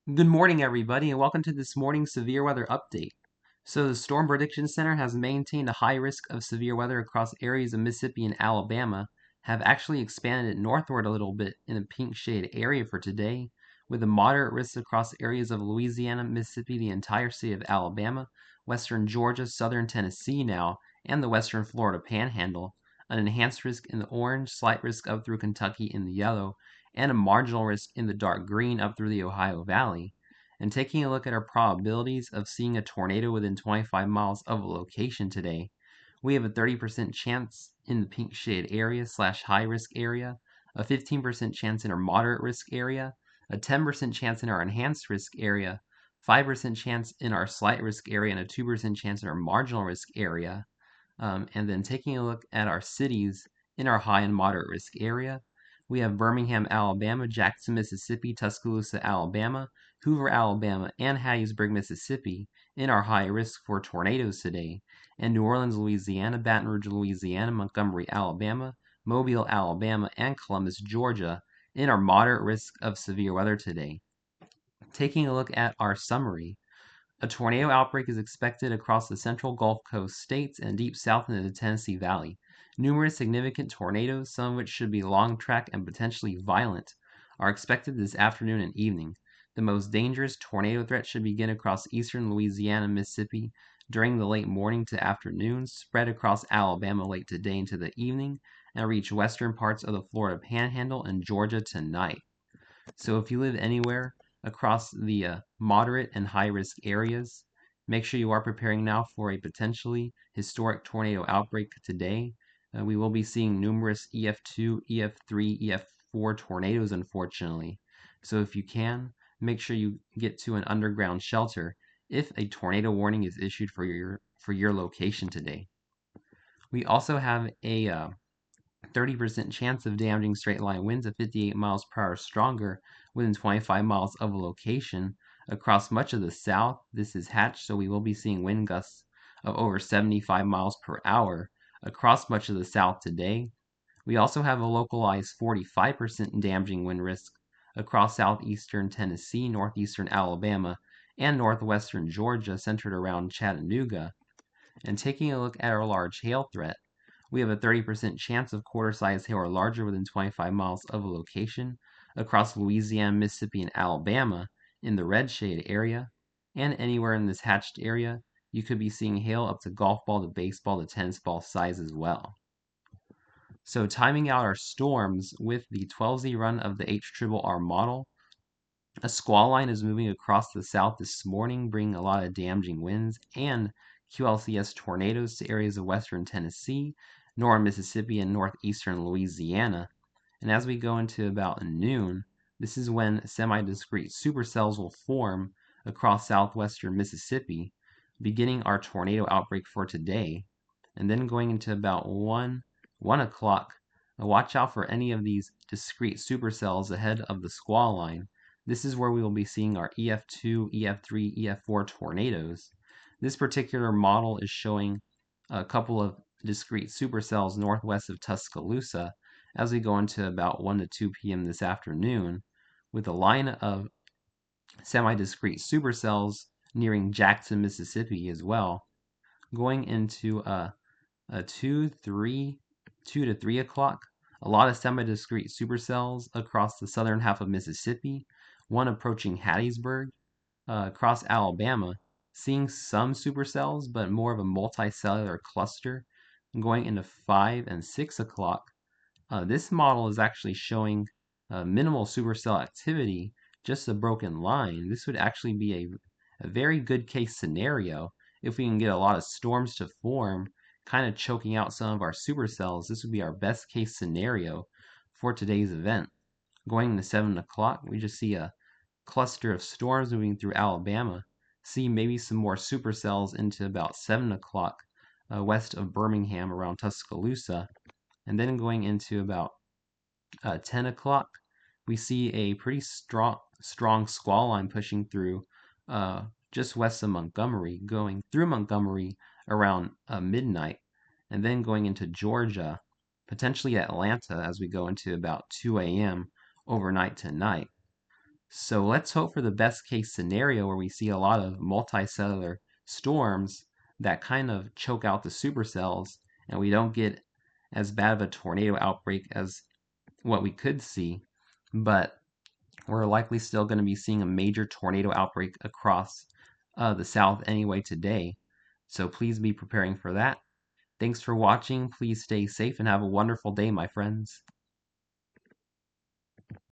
Good morning, everybody, and welcome to this morning's severe weather update. So, the Storm Prediction Center has maintained a high risk of severe weather across areas of Mississippi and Alabama, have actually expanded northward a little bit in a pink shade area for today, with a moderate risk across areas of Louisiana, Mississippi, the entire state of Alabama, western Georgia, southern Tennessee now, and the western Florida panhandle, an enhanced risk in the orange, slight risk up through Kentucky in the yellow, and a marginal risk in the dark green up through the Ohio Valley. And taking a look at our probabilities of seeing a tornado within 25 miles of a location today, we have a 30% chance in the pink shade area / high risk area, a 15% chance in our moderate risk area, a 10% chance in our enhanced risk area, 5% chance in our slight risk area, and a 2% chance in our marginal risk area. And then taking a look at our cities in our high and moderate risk area, we have Birmingham, Alabama, Jackson, Mississippi, Tuscaloosa, Alabama, Hoover, Alabama, and Hattiesburg, Mississippi in our high risk for tornadoes today, and New Orleans, Louisiana, Baton Rouge, Louisiana, Montgomery, Alabama, Mobile, Alabama, and Columbus, Georgia in our moderate risk of severe weather today. Taking a look at our summary, a tornado outbreak is expected across the central Gulf Coast states and deep south into the Tennessee Valley. Numerous significant tornadoes, some of which should be long track and potentially violent, are expected this afternoon and evening. The most dangerous tornado threat should begin across eastern Louisiana and Mississippi during the late morning to afternoon, spread across Alabama late today into the evening, and reach western parts of the Florida Panhandle and Georgia tonight. So if you live anywhere across the moderate and high risk areas, make sure you are preparing now for a potentially historic tornado outbreak today. We will be seeing numerous EF2, EF3, EF4 tornadoes, unfortunately. So if you can, make sure you get to an underground shelter if a tornado warning is issued for your location today. We also have a 30% chance of damaging straight line winds at 58 miles per hour stronger within 25 miles of a location across much of the south. This is hatched, so we will be seeing wind gusts of over 75 miles per hour across much of the south today. We also have a localized 45% damaging wind risk across southeastern Tennessee, northeastern Alabama, and northwestern Georgia, centered around Chattanooga. And taking a look at our large hail threat, we have a 30% chance of quarter-sized hail or larger within 25 miles of a location across Louisiana, Mississippi, and Alabama in the red shade area, and anywhere in this hatched area, you could be seeing hail up to golf ball to baseball to tennis ball size as well. So timing out our storms with the 12Z run of the HRRR model, a squall line is moving across the south this morning, bringing a lot of damaging winds and QLCS tornadoes to areas of western Tennessee, northern Mississippi, and northeastern Louisiana. And as we go into about noon, this is when semi-discrete supercells will form across southwestern Mississippi, beginning our tornado outbreak for today. And then going into about 1 o'clock, watch out for any of these discrete supercells ahead of the squall line. This is where we will be seeing our EF2, EF3, EF4 tornadoes. This particular model is showing a couple of discrete supercells northwest of Tuscaloosa as we go into about 1 to 2 p.m. this afternoon, with a line of semi-discrete supercells nearing Jackson, Mississippi as well. Going into a 2 to 3 o'clock, a lot of semi-discrete supercells across the southern half of Mississippi, one approaching Hattiesburg, across Alabama, seeing some supercells, but more of a multicellular cluster. Going into 5 and 6 o'clock, this model is actually showing minimal supercell activity, just a broken line. This would actually be a very good case scenario if we can get a lot of storms to form, kind of choking out some of our supercells. This would be our best case scenario for today's event. Going to 7 o'clock, we just see a cluster of storms moving through Alabama. See maybe some more supercells into about 7 o'clock west of Birmingham around Tuscaloosa. And then going into about 10 o'clock, we see a pretty strong squall line pushing through just west of Montgomery, going through Montgomery around midnight, and then going into Georgia, potentially Atlanta as we go into about 2 a.m. overnight tonight. So let's hope for the best case scenario where we see a lot of multicellular storms that kind of choke out the supercells and we don't get as bad of a tornado outbreak as what we could see. But we're likely still going to be seeing a major tornado outbreak across the South anyway today. So please be preparing for that. Thanks for watching. Please stay safe and have a wonderful day, my friends.